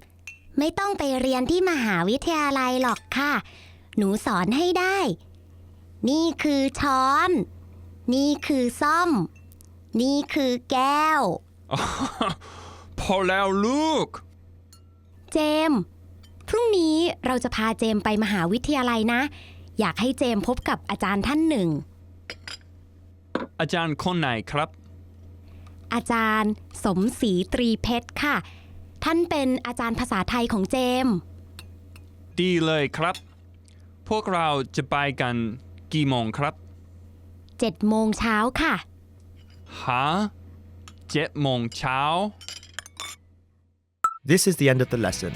ไม่ต้องไปเรียนที่มหาวิทยาลัยหรอกค่ะ หนูสอนให้ได้ นี่คือช้อน นี่คือส้อม นี่คือแก้ว พอแล้วลูก เจมส์พรุ่งนี้เราจะพาเจมส์ไปมหาวิทยาลัยนะ อยากให้เจมส์พบกับอาจารย์ท่านหนึ่ง อาจารย์คนไหนครับ อาจารย์สมศรีตรีเพชรค่ะ ท่านเป็นอาจารย์ภาษาไทยของเจมส์ ดีเลยครับ พวกเราจะไปกันกี่โมงครับ 7 โมงเช้าค่ะ ฮะ7 โมงเช้า This is the end of the lesson.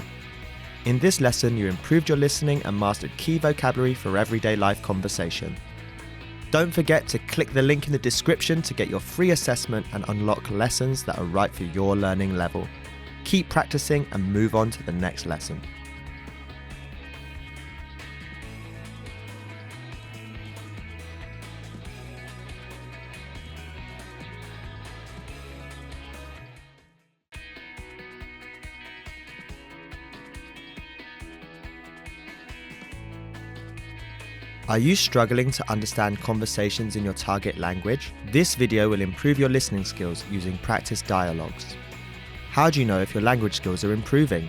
In this lesson, you improved your listening and mastered key vocabulary for everyday life conversation. Don't forget to click the link in the description to get your free assessment and unlock lessons that are right for your learning level. Keep practicing and move on to the next lesson. Are you struggling to understand conversations in your target language? This video will improve your listening skills using practice dialogues. How do you know if your language skills are improving?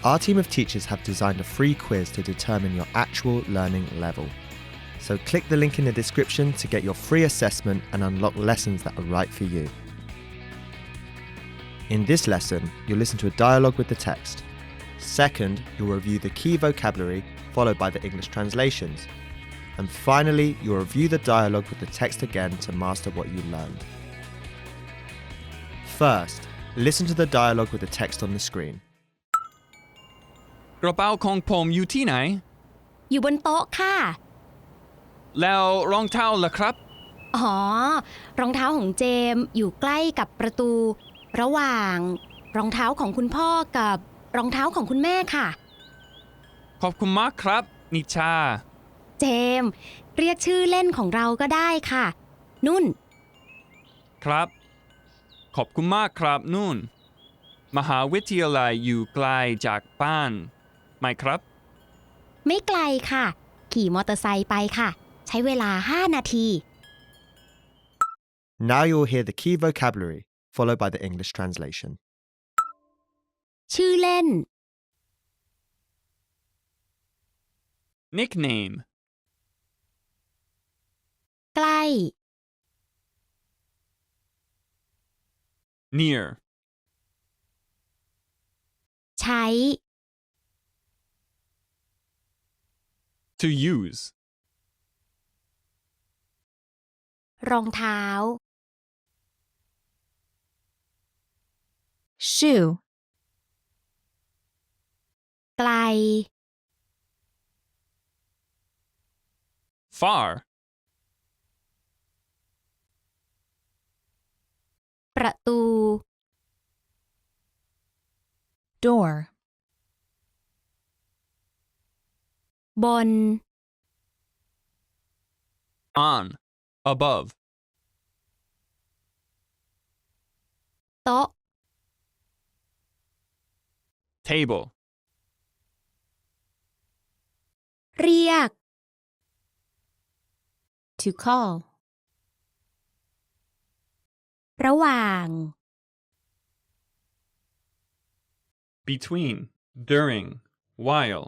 Our team of teachers have designed a free quiz to determine your actual learning level. So click the link in the description to get your free assessment and unlock lessons that are right for you. In this lesson, you'll listen to a dialogue with the text. Second, you'll review the key vocabulary followed by the English translations. And finally, you'll review the dialogue with the text again to master what you learned. First, listen to the dialogue with the text on the screen. กระเป๋าของผมอยู่ที่ไหน อยู่บนโต๊ะค่ะ แล้วรองเท้าล่ะครับ อ๋อ รองเท้าของเจมส์อยู่ใกล้กับประตู ระหว่างรองเท้าของคุณพ่อกับรองเท้าของคุณแม่ค่ะ ขอบคุณมากครับ นิชา เจมส์เรียกชื่อเล่นของเราก็ได้ค่ะ นุ่น ครับ ขอบคุณมากครับนุ่น มหาวิทยาลัยอยู่ไกลจากบ้านไหมครับ ไม่ไกลค่ะ ขี่มอเตอร์ไซค์ไปค่ะ ใช้เวลา 5 นาที Now you'll hear the key vocabulary, followed by the English translation. ชื่อเล่น nickname ใกล้ near ใช้ to use รองเท้า shoe, ไกล far ประตู door, บน on above โต๊ะ table เรียก to call, ระหว่าง between during while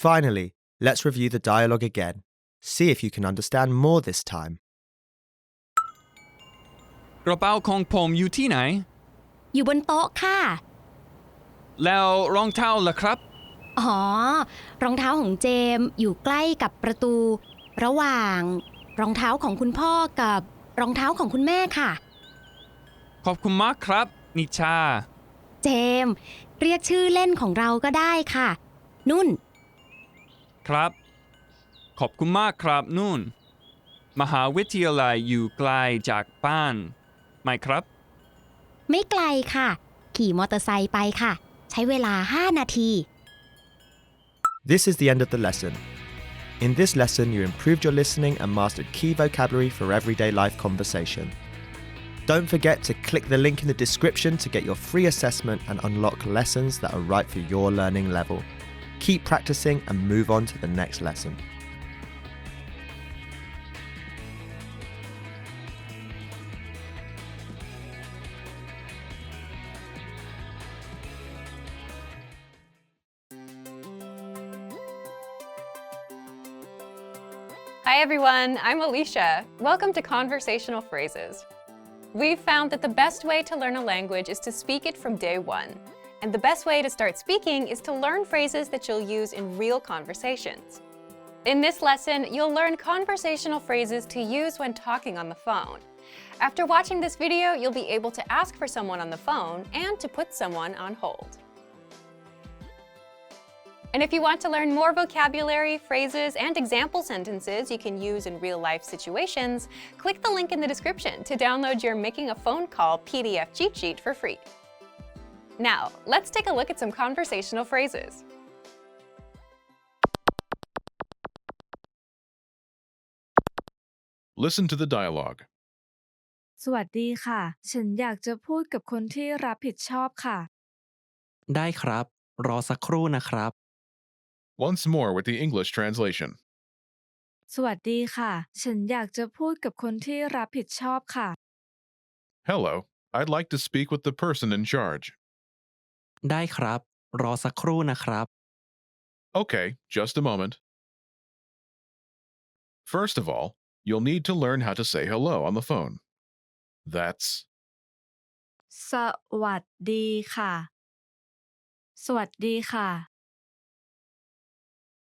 Finally, let's review the dialogue again. See if you can understand more this time. กระเป๋าของผมอยู่ที่ไหน อยู่บนโต๊ะค่ะ แล้วรองเท้าล่ะครับ อ๋อ รองเท้าของเจมส์อยู่ใกล้กับประตู ระหว่างรองเท้าของคุณพ่อกับรองเท้าของคุณแม่ค่ะ ขอบคุณมากครับ นิชา เจมส์เรียกชื่อเล่นของเราก็ได้ค่ะ นุ่น ครับ ขอบคุณมากครับนุ่น มหาวิทยาลัยอยู่ไกลจากบ้านไหมครับ ไม่ไกลค่ะ ขี่มอเตอร์ไซค์ไปค่ะ ใช้เวลา 5 นาที This is the end of the lesson. In this lesson, you improved your listening and mastered key vocabulary for everyday life conversation. Don't forget to click the link in the description to get your free assessment and unlock lessons that are right for your learning level. Keep practicing and move on to the next lesson. Hi everyone, I'm Alicia. Welcome to Conversational Phrases. We've found that the best way to learn a language is to speak it from day one. And the best way to start speaking is to learn phrases that you'll use in real conversations. In this lesson, you'll learn conversational phrases to use when talking on the phone. After watching this video, you'll be able to ask for someone on the phone and to put someone on hold. And if you want to learn more vocabulary, phrases, and example sentences you can use in real-life situations, click the link in the description to download your Making a Phone Call PDF cheat sheet for free. Now, let's take a look at some conversational phrases. Listen to the dialogue. สวัสดีค่ะ ฉันอยากจะพูดกับคนที่รับผิดชอบค่ะ ได้ครับ รอสักครู่นะครับ Once more with the English translation. สวัสดีค่ะ ฉันอยากจะพูดกับคนที่รับผิดชอบค่ะ Hello, I'd like to speak with the person in charge. ได้ครับ รอสักครู่นะครับ Okay, just a moment. First of all, you'll need to learn how to say hello on the phone. That's สวัสดีค่ะ สวัสดีค่ะ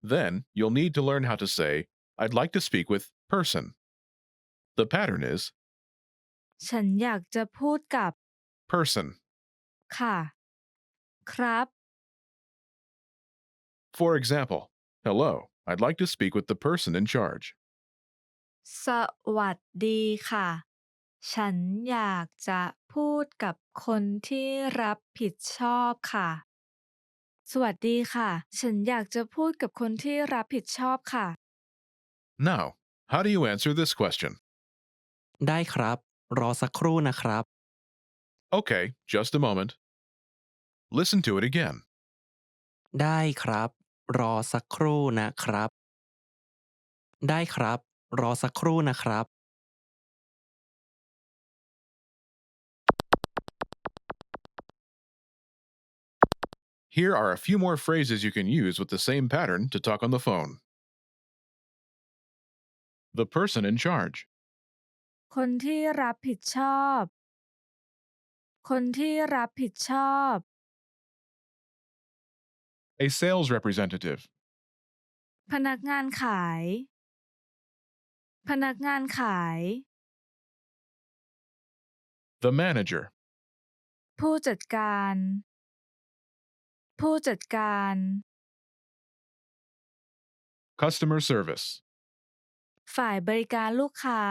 Then, you'll need to learn how to say, I'd like to speak with person. The pattern is ฉันอยากจะพูดกับ person. ค่ะ ครับ For example, hello, I'd like to speak with the person in charge. สวัสดีค่ะ ฉันอยากจะพูดกับคนที่รับผิดชอบค่ะ สวัสดีค่ะ ฉันอยากจะพูดกับคนที่รับผิดชอบค่ะ Now, how do you answer this question? ได้ครับ รอสักครู่นะครับ Okay, just a moment. Listen to it again. ได้ครับ รอสักครู่นะครับ ได้ครับ รอสักครู่นะครับ Here are a few more phrases you can use with the same pattern to talk on the phone. The person in charge. คนที่รับผิดชอบ คนที่รับผิดชอบ A sales representative. พนักงานขาย พนักงานขาย The manager. ผู้จัดการ ผู้จัดการ Customer service. ฝ่ายบริการลูกค้า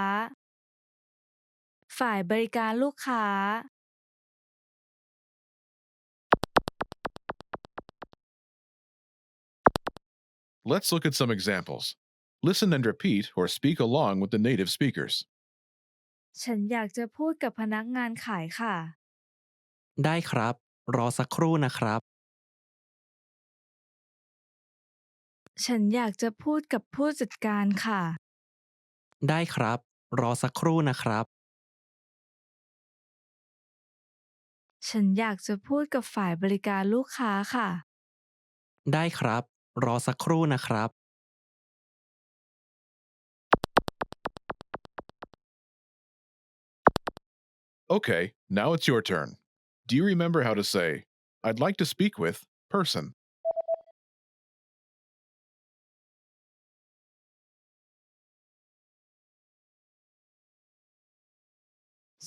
ฝ่ายบริการลูกค้า Let's look at some examples. Listen and repeat or speak along with the native speakers. ฉันอยากจะพูดกับพนักงานขายค่ะ ได้ครับ รอสักครู่นะครับ ฉันอยากจะพูดกับผู้จัดการค่ะ ได้ครับ รอสักครู่นะครับ ฉันอยากจะพูดกับฝ่ายบริการลูกค้าค่ะ ได้ครับ รอสักครู่นะครับ Okay, now it's your turn. Do you remember how to say, I'd like to speak with person?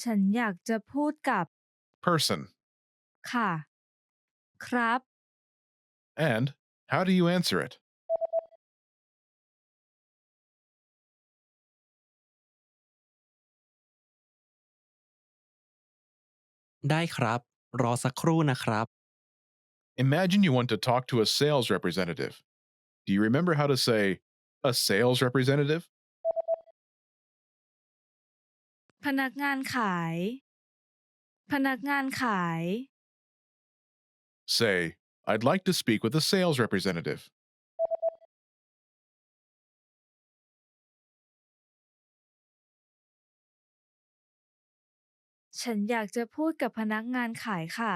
ฉันอยากจะพูดกับ Person. ค่ะ ครับ And how do you answer it? ได้ครับ รอสักครู่นะครับ Imagine you want to talk to a sales representative. Do you remember how to say, a sales representative? พนักงานขาย พนักงานขาย Say, I'd like to speak with a sales representative. ฉันอยากจะพูดกับพนักงานขายค่ะ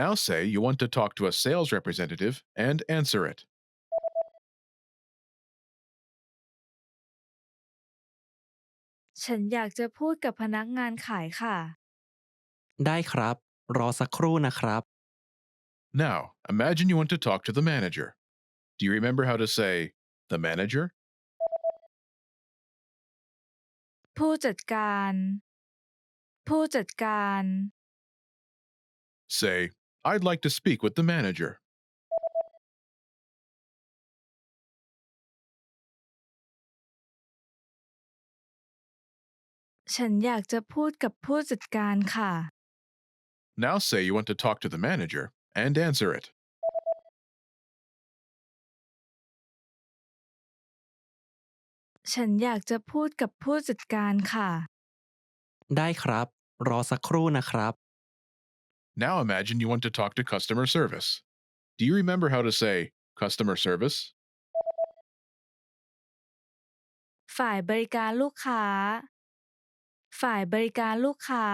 Now say you want to talk to a sales representative and answer it. ฉันอยากจะพูดกับพนักงานขายค่ะ ได้ครับ รอสักครู่นะครับ Now, imagine you want to talk to the manager. Do you remember how to say, the manager? ผู้จัดการ ผู้จัดการ Say, I'd like to speak with the manager. ฉันอยากจะพูดกับผู้จัดการค่ะ Now say you want to talk to the manager and answer it. ฉันอยากจะพูดกับผู้จัดการค่ะ ได้ครับ รอสักครู่นะครับ Now imagine you want to talk to customer service. Do you remember how to say customer service? ฝ่ายบริการลูกค้า ฝ่ายบริการลูกค้า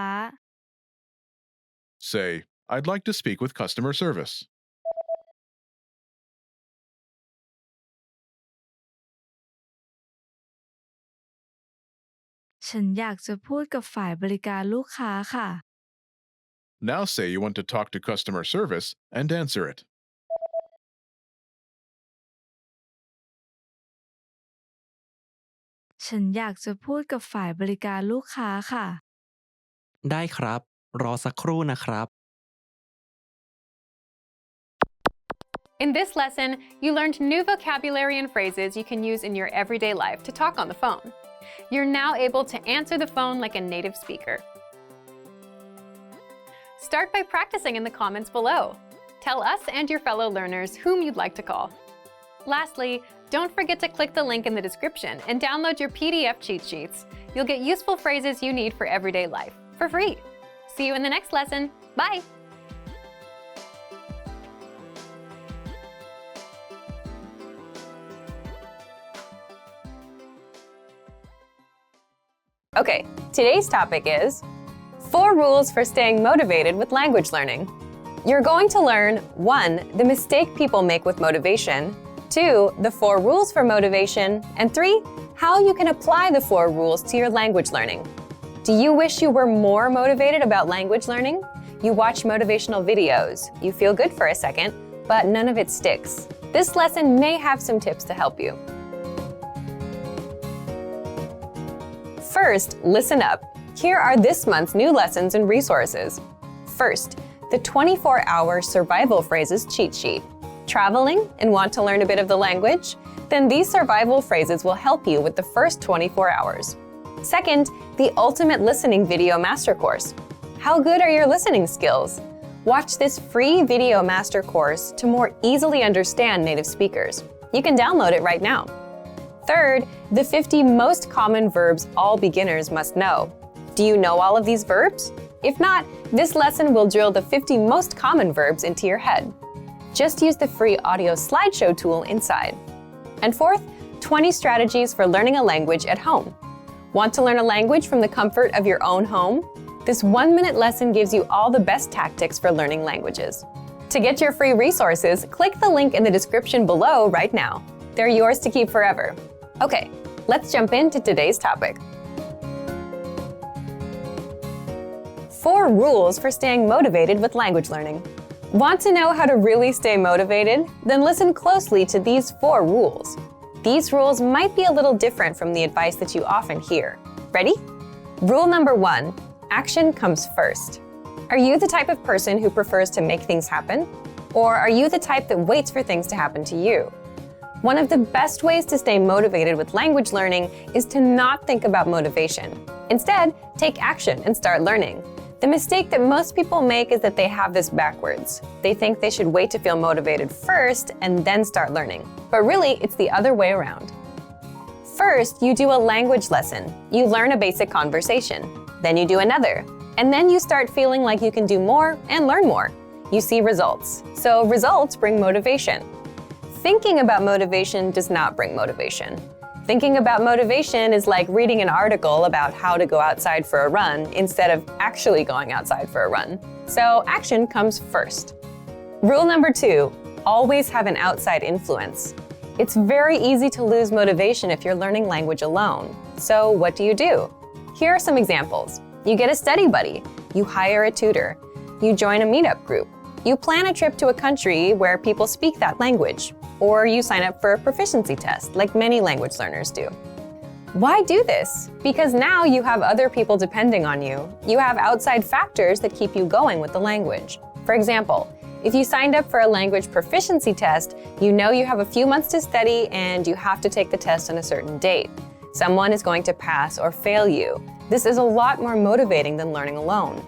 Say, I'd like to speak with customer service. ฉันอยากจะพูดกับฝ่ายบริการลูกค้าค่ะ Now say you want to talk to customer service and answer it. ฉันอยากจะพูดกับฝ่ายบริการลูกค้าค่ะ ได้ครับ รอสักครู่นะครับ In this lesson, you learned new vocabulary and phrases you can use in your everyday life to talk on the phone. You're now able to answer the phone like a native speaker. Start by practicing in the comments below. Tell us and your fellow learners whom you'd like to call. Lastly, don't forget to click the link in the description and download your PDF cheat sheets. You'll get useful phrases you need for everyday life for free. See you in the next lesson. Bye! Okay, today's topic is 4 rules for staying motivated with language learning. You're going to learn 1. The mistake people make with motivation, 2. The 4 rules for motivation, and 3. How you can apply the 4 rules to your language learning. Do you wish you were more motivated about language learning? You watch motivational videos, you feel good for a second, but none of it sticks. This lesson may have some tips to help you. First, listen up. Here are this month's new lessons and resources. First, the 24-hour survival phrases cheat sheet. Traveling and want to learn a bit of the language? Then these survival phrases will help you with the first 24 hours. Second, the ultimate listening video master course. How good are your listening skills? Watch this free video master course to more easily understand native speakers. You can download it right now. Third, the 50 most common verbs all beginners must know. Do you know all of these verbs? If not, this lesson will drill the 50 most common verbs into your head. Just use the free audio slideshow tool inside. And fourth, 20 strategies for learning a language at home. Want to learn a language from the comfort of your own home? This 1-minute lesson gives you all the best tactics for learning languages. To get your free resources, click the link in the description below right now. They're yours to keep forever. Okay, let's jump into today's topic. 4 rules for staying motivated with language learning. Want to know how to really stay motivated? Then listen closely to these 4 rules. These rules might be a little different from the advice that you often hear. Ready? Rule number 1, action comes first. Are you the type of person who prefers to make things happen? Or are you the type that waits for things to happen to you? One of the best ways to stay motivated with language learning is to not think about motivation. Instead, take action and start learning. The mistake that most people make is that they have this backwards. They think they should wait to feel motivated first and then start learning. But really, it's the other way around. First, you do a language lesson. You learn a basic conversation. Then you do another. And then you start feeling like you can do more and learn more. You see results. So results bring motivation. Thinking about motivation does not bring motivation. Thinking about motivation is like reading an article about how to go outside for a run instead of actually going outside for a run. So action comes first. Rule number 2, always have an outside influence. It's very easy to lose motivation if you're learning language alone. So what do? Here are some examples. You get a study buddy, you hire a tutor, you join a meetup group, you plan a trip to a country where people speak that language, or you sign up for a proficiency test like many language learners do. Why do this? Because now you have other people depending on you. You have outside factors that keep you going with the language. For example, if you signed up for a language proficiency test, you know you have a few months to study and you have to take the test on a certain date. Someone is going to pass or fail you. This is a lot more motivating than learning alone.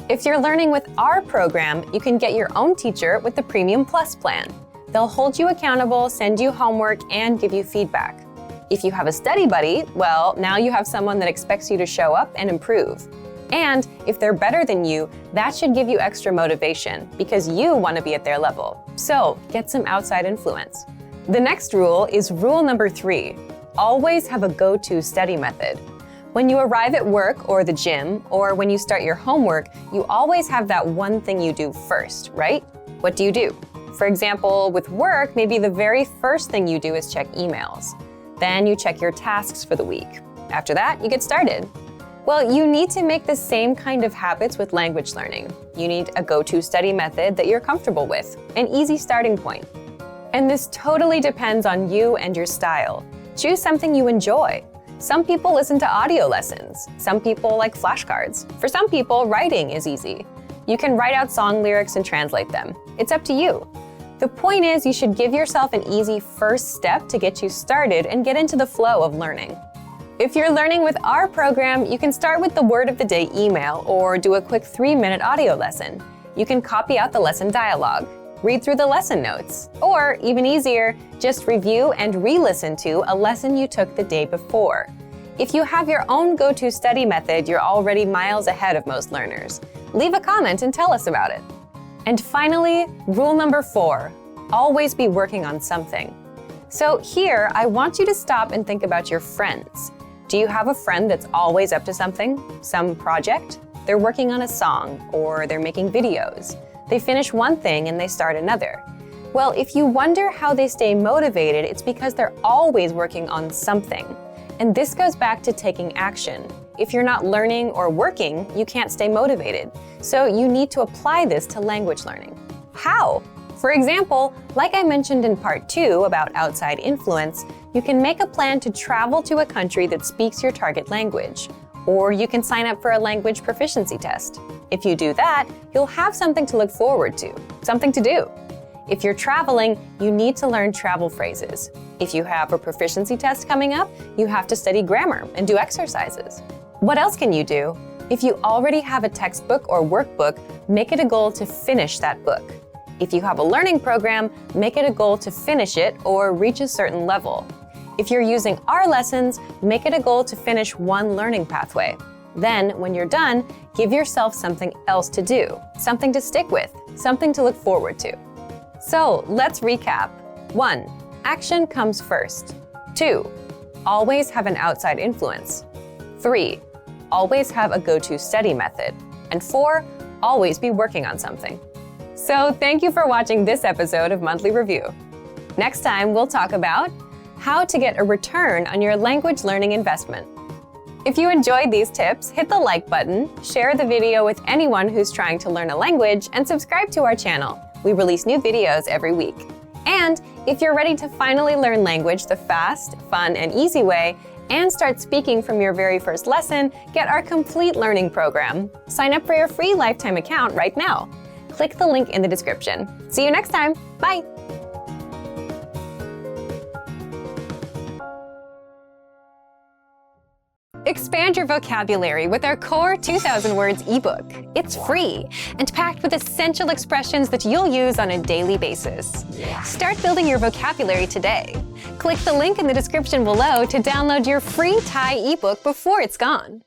If you're learning with our program, you can get your own teacher with the Premium Plus plan. They'll hold you accountable, send you homework, and give you feedback. If you have a study buddy, well, now you have someone that expects you to show up and improve. And if they're better than you, that should give you extra motivation because you want to be at their level. So get some outside influence. The next rule is rule number 3. Always have a go-to study method. When you arrive at work or the gym, or when you start your homework, you always have that one thing you do first, right? What do? For example, with work, maybe the very first thing you do is check emails. Then you check your tasks for the week. After that, you get started. Well, you need to make the same kind of habits with language learning. You need a go-to study method that you're comfortable with, an easy starting point. And this totally depends on you and your style. Choose something you enjoy. Some people listen to audio lessons. Some people like flashcards. For some people, writing is easy. You can write out song lyrics and translate them. It's up to you. The point is, you should give yourself an easy first step to get you started and get into the flow of learning. If you're learning with our program, you can start with the word of the day email or do a quick 3-minute audio lesson. You can copy out the lesson dialogue, read through the lesson notes, or even easier, just review and re-listen to a lesson you took the day before. If you have your own go-to study method, you're already miles ahead of most learners. Leave a comment and tell us about it. And finally, rule number 4, always be working on something. So here, I want you to stop and think about your friends. Do you have a friend that's always up to something? Some project? They're working on a song, or they're making videos. They finish one thing and they start another. Well, if you wonder how they stay motivated, it's because they're always working on something. And this goes back to taking action. If you're not learning or working, you can't stay motivated. So you need to apply this to language learning. How? For example, like I mentioned in part 2 about outside influence, you can make a plan to travel to a country that speaks your target language. Or you can sign up for a language proficiency test. If you do that, you'll have something to look forward to, something to do. If you're traveling, you need to learn travel phrases. If you have a proficiency test coming up, you have to study grammar and do exercises. What else can you do? If you already have a textbook or workbook, make it a goal to finish that book. If you have a learning program, make it a goal to finish it or reach a certain level. If you're using our lessons, make it a goal to finish one learning pathway. Then, when you're done, give yourself something else to do, something to stick with, something to look forward to. So, let's recap. 1. Action comes first. 2. Always have an outside influence. 3. Always have a go-to study method. And 4. Always be working on something. So, thank you for watching this episode of Monthly Review. Next time, we'll talk about how to get a return on your language learning investment. If you enjoyed these tips, hit the like button, share the video with anyone who's trying to learn a language, and subscribe to our channel. We release new videos every week. And if you're ready to finally learn language the fast, fun, and easy way, and start speaking from your very first lesson, get our complete learning program. Sign up for your free lifetime account right now. Click the link in the description. See you next time. Bye! Expand your vocabulary with our core 2,000 words ebook. It's free and packed with essential expressions that you'll use on a daily basis. Start building your vocabulary today. Click the link in the description below to download your free Thai ebook before it's gone.